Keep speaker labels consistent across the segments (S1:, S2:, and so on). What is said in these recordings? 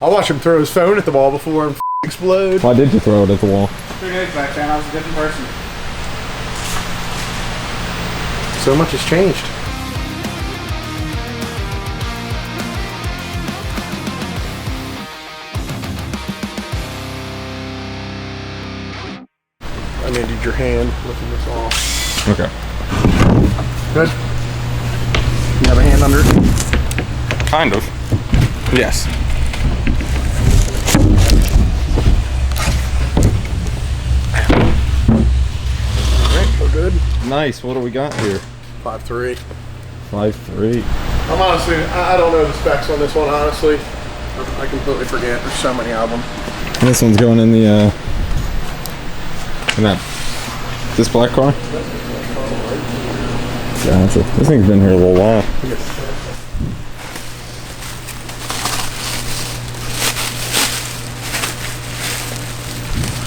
S1: I'll watch him throw his phone at the wall before and explode.
S2: Why did you throw it at the wall?
S3: 3 days back then, I was a different person.
S1: So much has changed. I needed your hand lifting this off.
S2: Okay.
S1: Good. You have a hand under it?
S2: Kind of. Yes.
S1: Alright, we're good.
S2: Nice. What do we got here?
S1: 5.3.
S2: 5.3.
S1: I'm honestly, I don't know the specs on this one, honestly. I completely forget. There's so many of them.
S2: This one's going in the, in that, this black car? Gotcha. This thing's been here a little while.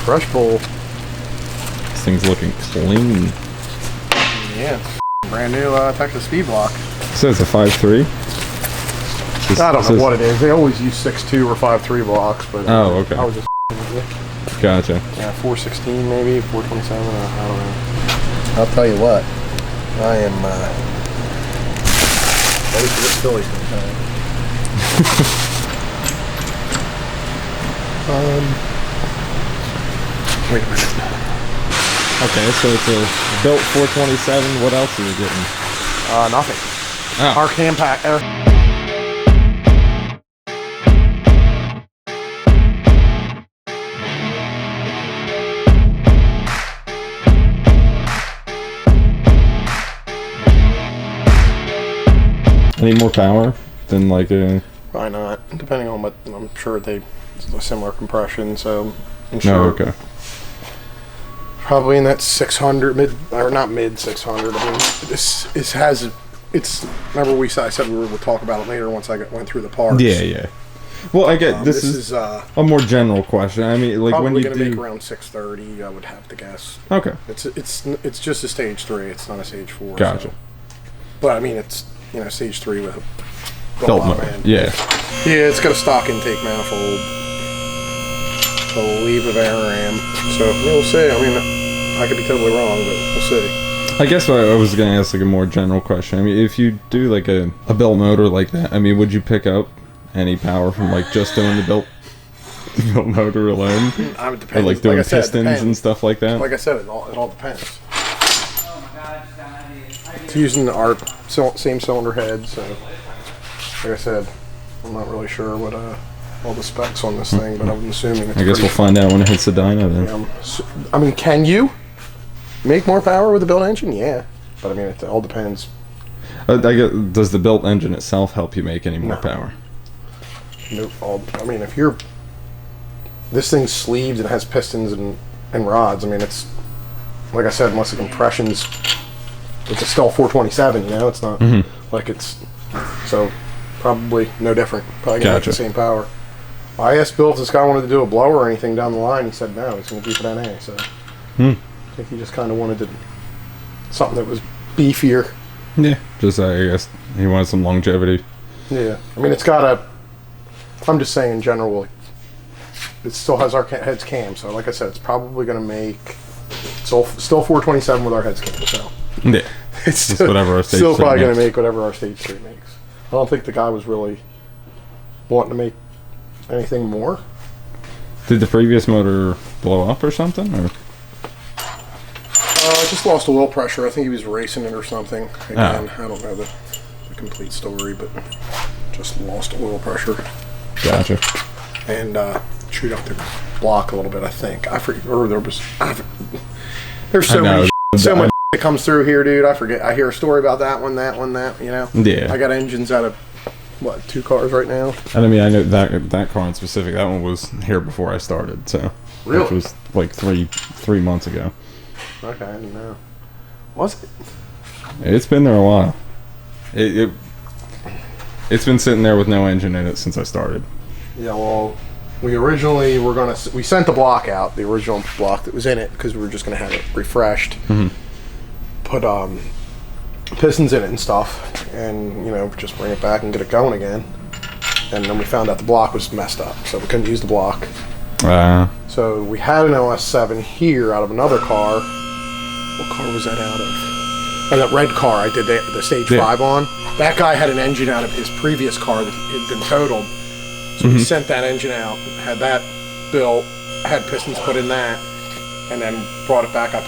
S1: Brush bowl.
S2: This thing's looking clean.
S1: Yeah, it's brand new Texas speed block.
S2: It says a 5.3.
S1: I don't know what it is. They always use 6.2 or 5.3 blocks, but
S2: Oh, okay.
S1: I was just with you.
S2: Gotcha.
S1: Yeah, 416 maybe, 427. I don't know. I'll tell you what, I am ready for this Philly sometime. Wait a minute.
S2: Okay, so it's a built 427. What else are you getting?
S1: Nothing.
S2: Oh.
S1: Our cam pack.
S2: Any more power than like a...
S1: Probably not, depending on what. I'm sure it's a similar compression, so I'm
S2: No,
S1: sure.
S2: okay.
S1: Probably in that 600 mid, or not mid 600. I mean, this has. It's. Remember I said we'll talk about it later once I went through the parts.
S2: Yeah, yeah. Well, I get this is
S1: a
S2: more general question. I mean, like when
S1: probably
S2: you
S1: gonna make
S2: do...
S1: around 630. I would have to guess.
S2: Okay.
S1: It's just a stage 3. It's not a stage 4.
S2: Gotcha.
S1: So. But I mean, it's stage 3 with a
S2: Belt
S1: lot of
S2: motor.
S1: end.
S2: Yeah.
S1: Yeah, it's got a stock intake manifold. I believe of Aram. So we'll see. I mean, I could be totally wrong, but we'll see.
S2: I guess I was gonna ask like a more general question. I mean, if you do like a belt motor like that, I mean, would you pick up any power from like just doing the belt motor alone,
S1: It depends.
S2: or like doing
S1: I said, it
S2: pistons
S1: depends.
S2: and stuff like that?
S1: Like I said, it all depends.
S3: Oh my god, I just got an idea.
S1: It's using our same cylinder head, so like I said, I'm not really sure what all the specs on this thing, but I'm assuming it's
S2: I guess we'll find out when it hits the dyno then.
S1: I mean, can you make more power with a built engine? Yeah, but I mean, it all depends.
S2: I guess, does the built engine itself help you make any more power?
S1: Nope. I mean, if you're this thing's sleeved and has pistons and rods, I mean, it's like I said, unless the compression's it's still 427. It's not like it's so probably no different. Probably gonna make the same power. I asked Bill if this guy wanted to do a blower or anything down the line. He said no. He's going to keep it NA. So I think he just kind of wanted something that was beefier.
S2: Yeah. Just I guess he wanted some longevity.
S1: Yeah. I mean, it's got a. I'm just saying in general. It still has our heads cam. So like I said, it's probably going to make. Still 427 with our heads cam. So
S2: Yeah.
S1: it's
S2: Just whatever our stage
S1: still
S2: 3
S1: probably going to
S2: makes.
S1: make whatever our stage 3 makes. I don't think the guy was really wanting to make anything more.
S2: Did the previous motor blow up or something? Or?
S1: Just lost oil pressure. I think he was racing it or something. Again, I don't know the complete story, but just lost oil pressure
S2: Gotcha.
S1: and chewed up the block a little bit. I think I forget. Or there's so many that comes through here, dude. I forget. I hear a story about that one.
S2: Yeah.
S1: I got engines out of 2 cars right now.
S2: And I mean, I know that car in specific. That one was here before I started, so
S1: Really?
S2: which was like three months ago.
S1: Okay, I didn't know. Was it?
S2: It's been there a while. It's been sitting there with no engine in it since I started.
S1: Yeah. Well, we originally we sent the block out, the original block that was in it, because we were just gonna have it refreshed. Put pistons in it and stuff, and just bring it back and get it going again. and then we found out the block was messed up, so we couldn't use the block. So we had an LS7 here out of another car. What car was that out of? That red car I did the stage 5 on. That guy had an engine out of his previous car that had been totaled. So we sent that engine out, had that built, had pistons put in that, and then brought it back. I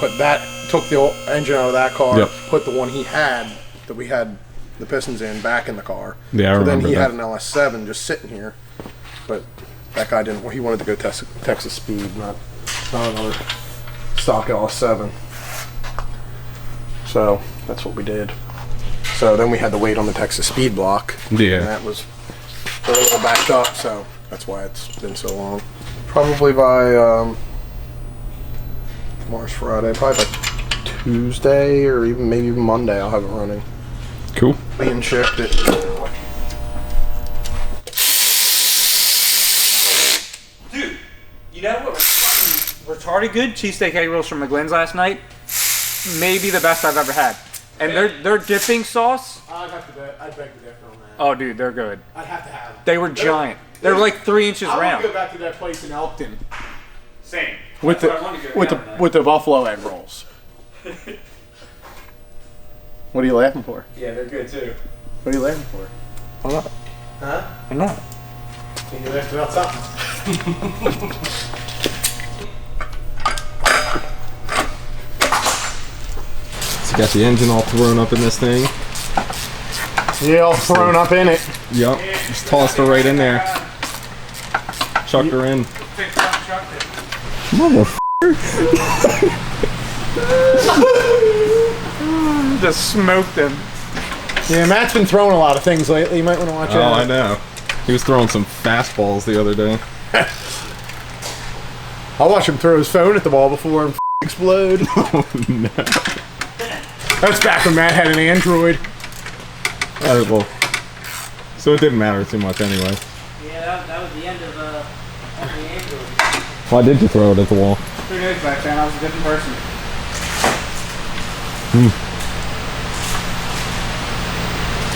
S1: took the old engine out of that car, put the one he had that we had the pistons in back in the car.
S2: Yeah, I
S1: so then
S2: remember
S1: he
S2: that.
S1: had an LS7 just sitting here, but that guy didn't. He wanted to go Texas Speed, not another stock LS7. So that's what we did. So then we had to wait on the Texas Speed block.
S2: Yeah.
S1: And that was a little backed up, so that's why it's been so long. Probably by tomorrow's Friday, probably by Tuesday or even maybe Monday I'll have it running.
S2: Cool.
S1: Being shipped it.
S3: Dude, you know what was fucking retarded good? Cheesesteak egg rolls from McGlynn's last night. Maybe the best I've ever had. And their dipping sauce.
S1: I'd beg to differ on that.
S3: Oh, dude, they're good.
S1: I'd have to have it.
S3: They were giant. They were like 3 inches
S1: I want
S3: round.
S1: to go back to that place in Elkton
S3: Same.
S1: with the buffalo egg rolls. What are you laughing for?
S3: Yeah, they're good too.
S1: What are you laughing for?
S3: I'm not.
S1: Huh?
S3: I'm not.
S1: You laughed about something.
S2: So got the engine all thrown up in this thing.
S1: Yeah, all thrown up in it.
S2: Yup. Just tossed her right in there. Chucked her in.
S3: Just smoked them.
S1: Yeah, Matt's been throwing a lot of things lately. You might want to watch out.
S2: Oh, I know. He was throwing some fastballs the other day.
S1: I'll watch him throw his phone at the ball before and explode.
S2: Oh, no.
S1: That's back when Matt had an Android.
S2: Well, so it didn't matter too much anyway.
S3: Yeah, that was the end of the Android.
S2: Why did you throw it at the wall?
S3: Who knows back then? I was a different person.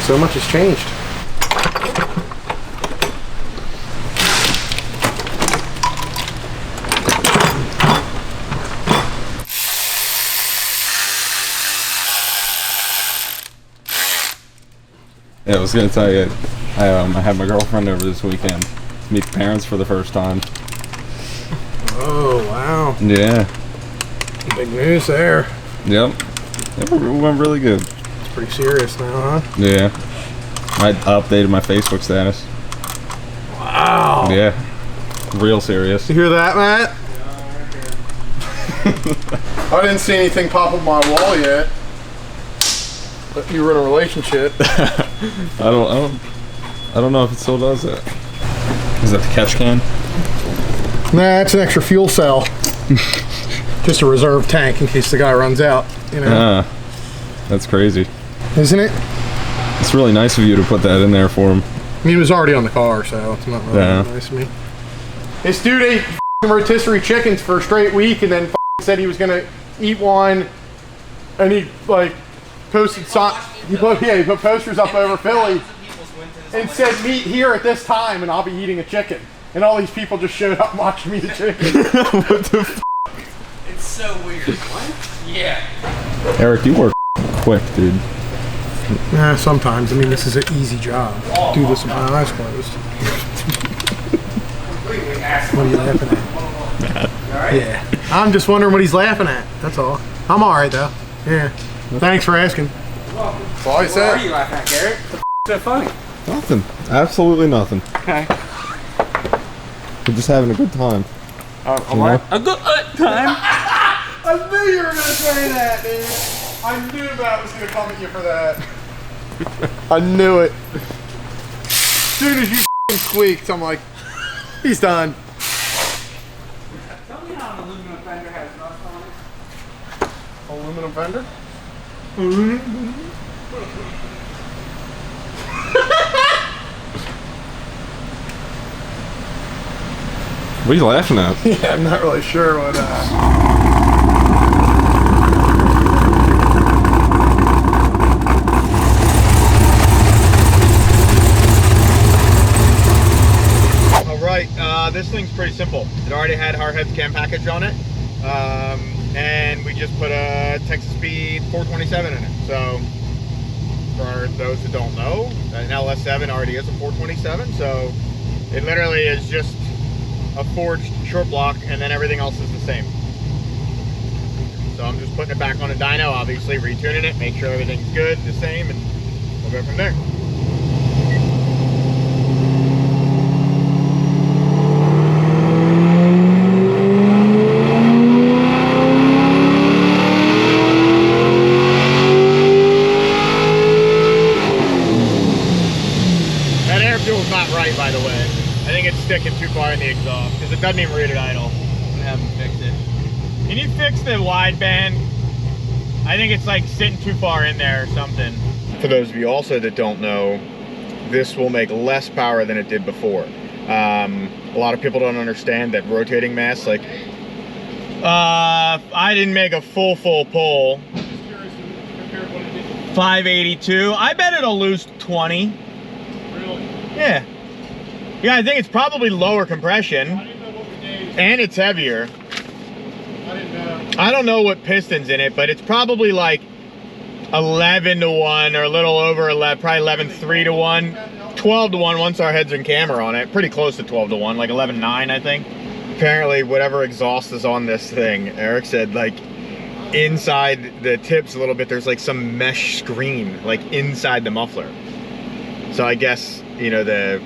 S1: So much has changed.
S2: Yeah, I was gonna tell you, I had my girlfriend over this weekend to meet the parents for the first time.
S1: Oh, wow.
S2: Yeah.
S1: Big news there.
S2: Yep. It went really good.
S1: It's pretty serious now, huh?
S2: Yeah. I updated my Facebook status.
S1: Wow.
S2: Yeah. Real serious.
S1: You hear that, Matt? I didn't see anything pop up my wall yet. But you were in a relationship.
S2: I don't know if it still does that. Is that the catch can?
S1: Nah, it's an extra fuel cell. Just a reserve tank in case the guy runs out, you know.
S2: That's crazy.
S1: Isn't it?
S2: It's really nice of you to put that in there for him.
S1: I mean, it was already on the car, so it's not really nice of me. This dude ate rotisserie chickens for a straight week and then said he was going to eat one, and he, like, posted he put posters up over Philly and said, meet here at this time and I'll be eating a chicken. And all these people just showed up watching me eat a chicken.
S2: What the f?
S3: It's so weird. What? Yeah.
S2: Eric, you work quick, dude.
S1: Nah, sometimes. I mean, this is an easy job. Do this with my eyes closed. What are you laughing at? Yeah. I'm just wondering what he's laughing at. That's all. I'm alright, though. Yeah. Thanks for asking. That's all I
S3: What
S1: said.
S3: are you laughing at, Garrett? The so funny?
S2: Nothing. Absolutely nothing.
S3: Okay.
S2: We're just having a good time.
S3: A good time.
S1: I knew you were going to say that, dude. I knew Matt was going to come at you for that. I knew it. As soon as you squeaked, I'm like, he's done.
S3: Tell me how an aluminum fender has rust on it.
S1: Aluminum fender?
S2: What are you laughing at?
S1: Yeah, I'm not really sure what,
S4: This thing's pretty simple. It already had Hardhead's cam package on it. And we just put a Texas Speed 427 in it. So for those that don't know, an LS7 already is a 427. So it literally is just a forged short block, and then everything else is the same. So I'm just putting it back on a dyno, obviously retuning it, make sure everything's good, the same, and we'll go from there. That air fuel's not right, by the way. I think it's sticking too far in the exhaust because it doesn't even read it idle. I'm gonna have them fix it. Can you fix the wideband? I think it's like sitting too far in there or something. For those of you also that don't know, this will make less power than it did before. A lot of people don't understand that rotating mass, like, I didn't make a full pull. 582. I bet it'll lose 20.
S5: Really?
S4: Yeah. Yeah, I think it's probably lower compression.
S5: I didn't know what the gauge.
S4: And it's heavier.
S5: I didn't know.
S4: I don't know what piston's in it, but it's probably like 11 to 1 or a little over 11, probably 11.3 to 1. 12 to 1 once our heads and camera on it. Pretty close to 12 to 1, like 11.9 I think. Apparently whatever exhaust is on this thing, Eric said, like inside the tips a little bit, there's like some mesh screen like inside the muffler. So I guess, you know, the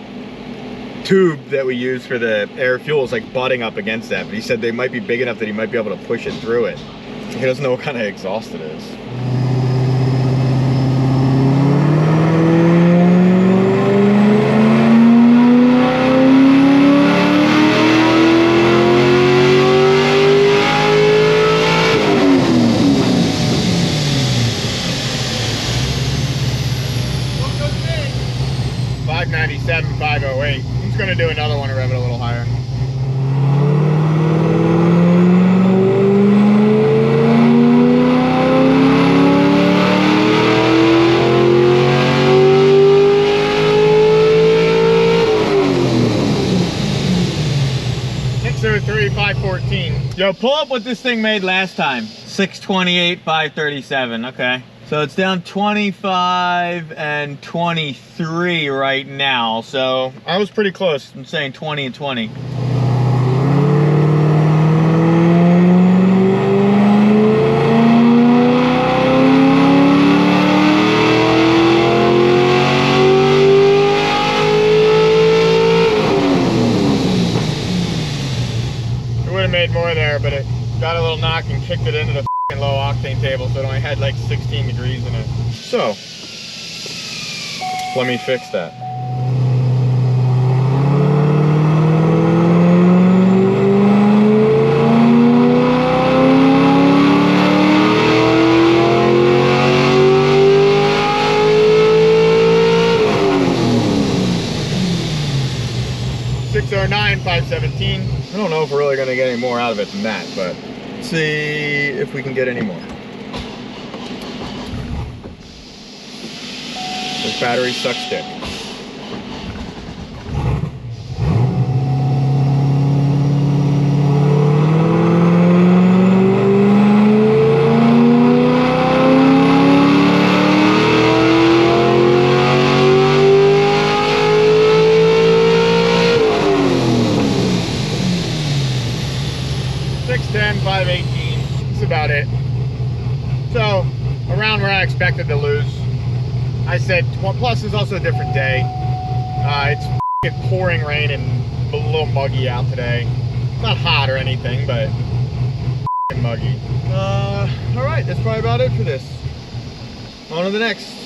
S4: tube that we use for the air fuel is like butting up against that, but he said they might be big enough that he might be able to push it through it. He doesn't know what kind of exhaust it is.
S5: What goes big?
S4: 597, 508. I'm just gonna do another one to rev it a little higher. .603, 514. Yo, pull up what this thing made last time. 628, 537. Okay. So it's down 25 and 23 right now. So I was pretty close. I'm saying 20 and 20. It would have made more there, but it got a little knock and kicked it into the low octane table, so it only had like 16 degrees in it. So let me fix that. .609, 517. I don't know if we're really gonna get any more out of it than that, but let's see if we can get any more. This battery sucks dick. .610, 518. That's about it. So around where I expected to lose. I said, plus it's also a different day. It's f***ing pouring rain and a little muggy out today. It's not hot or anything, but f***ing muggy. All right, that's probably about it for this. On to the next.